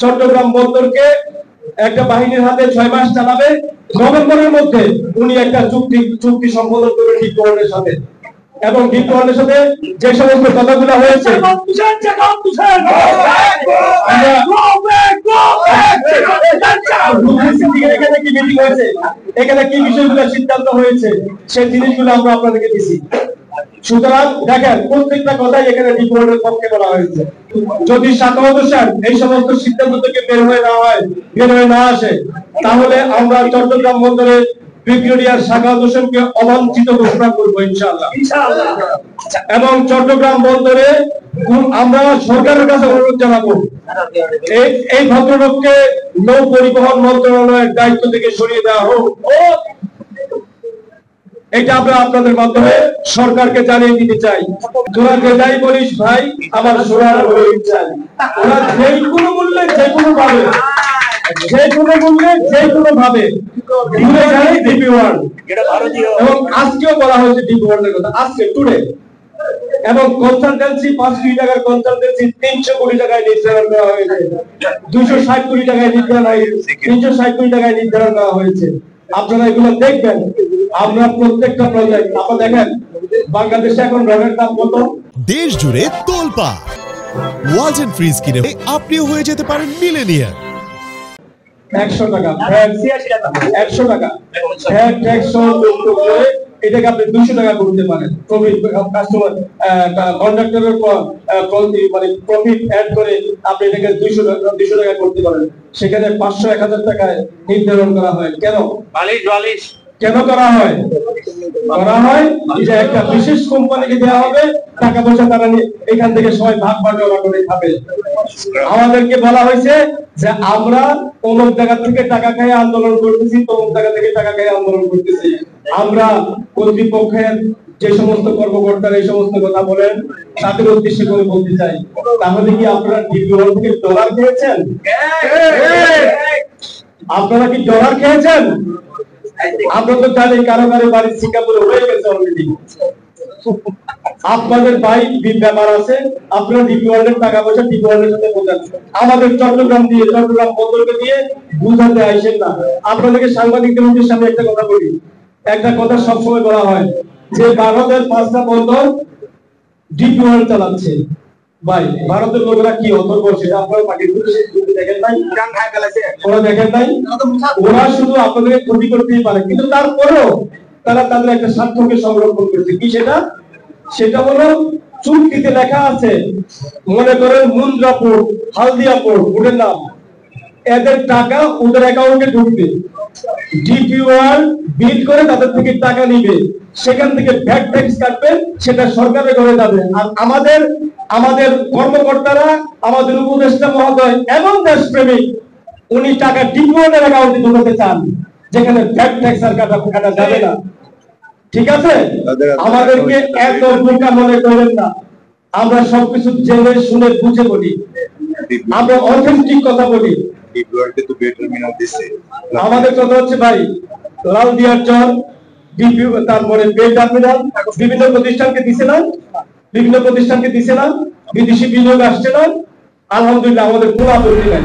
চট্টগ্রাম বন্দরকে একটা বাহিনীর হাতে 6 মাস চালাবে। নভেম্বরের মধ্যে উনি একটা চুক্তি সম্পাদন করবে ডিপওয়ার্ল্ডের সাথে, এবং ডিপওয়ার্ল্ডের সাথে যে সমস্ত কথাগুলো হয়েছে এখানে কি মিটিং হয়েছে, এখানে কি বিষয়গুলো সিদ্ধান্ত হয়েছে, সেই জিনিসগুলো আমরা আপনাদেরকে দিছি। সুতরাং দেখেন প্রত্যেকটা কথাই এখানে ডিপওয়ার্ল্ডের পক্ষে বলা হয়েছে। যদি সাখাওয়াত হোসেন এই সমস্ত সিদ্ধান্ত থেকে বের হয়ে না আসে, তাহলে আমরা চট্টগ্রাম বন্দরে ব্রিগেডিয়ার সাখাওয়াত হোসেনকে অবাঞ্ছিত ঘোষণা করবো ইনশাআল্লাহ। এবং চট্টগ্রাম বন্দরে আমরা সরকারের কাছে অনুরোধ জানাবো এই ভদ্রলোককে নৌ পরিবহন মন্ত্রণালয়ের দায়িত্ব থেকে সরিয়ে দেওয়া হোক। এটা আমরা আপনাদের মাধ্যমে সরকারকে জানিয়ে দিতে চাই। তোরা যে যাই বলিস ভাই, আমার সোনার হরিণ চাই। ওরা যে কোনো মূল্যে যে কোনো ভাবে ঘুরে যায় ডিপি ওয়ার্ল্ড, এবং আজকেও বলা হয়েছে ডিপি ওয়ার্ল্ডের কথা, আজকে টুডে। এবং কনসালটেন্সি 5 কোটি টাকার কনসালটেন্সি 300 কোটি টাকায় নির্ধারণ করা হয়েছে, 260 কোটি টাকায় নির্ধারণ হয়েছে, 360 কোটি টাকায় নির্ধারণ করা হয়েছে। আপনারা এগুলো দেখবেন। আমরা প্রত্যেকটা প্রজেক্ট আপনারা দেখেন, বাংলাদেশে এখন রডের দাম কত? দেশ জুড়ে তোলপা। ওয়ালজ এন্ড ফ্রিজ কিনে আপনিও হয়ে যেতে পারেন মিলেনিয়ার। 100 টাকা ভ্যাট, 100 টাকা ভ্যাট ট্যাক্স যুক্ত করে এটাকে আপনি 200 টাকা করতে পারেন। প্রফিট কাস্টমার কন্ডাক্টরের মানে প্রফিট অ্যাড করে আপনি এটাকে 200 টাকা করতে পারেন। সেখানে 500-1000 টাকায় নির্ধারণ করা হয়। কেন কেন করা হয়? যে একটা বিশেষ কোম্পানিকে দেওয়া হবে, টাকা পয়সা তারা এখান থেকে সবাই ভাগ বাটোয়ারা করে খাবে। আমাদেরকে বলা হয়েছে যে আমরা অমুক জায়গা থেকে টাকা খাই আন্দোলন করতেছি, তমুক জায়গা থেকে টাকা খাই আন্দোলন করতেছি। আমরা কর্তৃপক্ষের যে সমস্ত কর্মকর্তারা এই সমস্ত কথা বলেন, তাদের উদ্দেশ্য করে বলতে চাই, তাহলে কি আপনারা ডিপিওয়ার্ল্ড থেকে ডলার খেয়েছেন? আপনারা কি ডলার খেয়েছেন? আপনারা তো জানেন কারো বাড়ি সিঙ্গাপুরে হয়ে গেছে অলরেডি। আপনাদের ভাই ব্যাপার আছে, আপনারা ডিপিওয়ার্ল্ডের টাকা পয়সা ডিপিওয়ার্ল্ডের সাথে বোঝান। আমাদের চট্টগ্রাম বন্দরকে দিয়ে বুঝাতে আইসেন না। আপনাদেরকে সাংবাদিকদের উদ্দেশ্যে আমি একটা কথা বলি, একটা কথা সবসময় বলা হয় যে ভারতের 5টা বন্দর ডিপিওয়ার্ল্ড চালাচ্ছে। ভাই ভারতের লোকেরা কি অন্তর করছে আপনারা দেখেন নাই? ওরা দেখেন নাই? ওরা শুধু আপনাদেরকে ক্ষতি করতেই পারে, কিন্তু তারপরেও তারা তাদের একটা স্বার্থকে সংরক্ষণ করছে। কি সেটা হলো চুক্তিতে লেখা আছে, মনে করেন মুন্দ্রা পোর্ট, হালদিয়া পোর্ট, ওদের নাম, এদের টাকা ওদের অ্যাকাউন্টে ঢুকবে, ডিপি ওয়ার্ল্ড বিল করে তাদের থেকে টাকা নিবে, সেখান থেকে ভ্যাট ট্যাক্স কাটবে, সেটা সরকারের ঘরে যাবে। আর আমাদের কর্মকর্তারা, আমাদের উপদেষ্টা মহোদয় এবং দেশপ্রেমিক, উনি টাকা ডিপি ওয়ার্ল্ডের অ্যাকাউন্টে ঢুকাতে চান, যেখানে ভ্যাট ট্যাক্স আর কাটা যাবে না। ঠিক আছে? আমাদেরকে এত বোকা মনে করেন না, আমরা সবকিছু জেনে শুনে বুঝে বলি, আমরা অথেন্টিক কথা বলি। আমাদের কথা হচ্ছে ভাই, লালদিয়ার চর, তারপরে বেল টার্মিনাল বিভিন্ন প্রতিষ্ঠানকে দিছে না, বিদেশি বিনিয়োগ আসছে না, আলহামদুলিল্লাহ আমাদের কোনো আপত্তি নাই।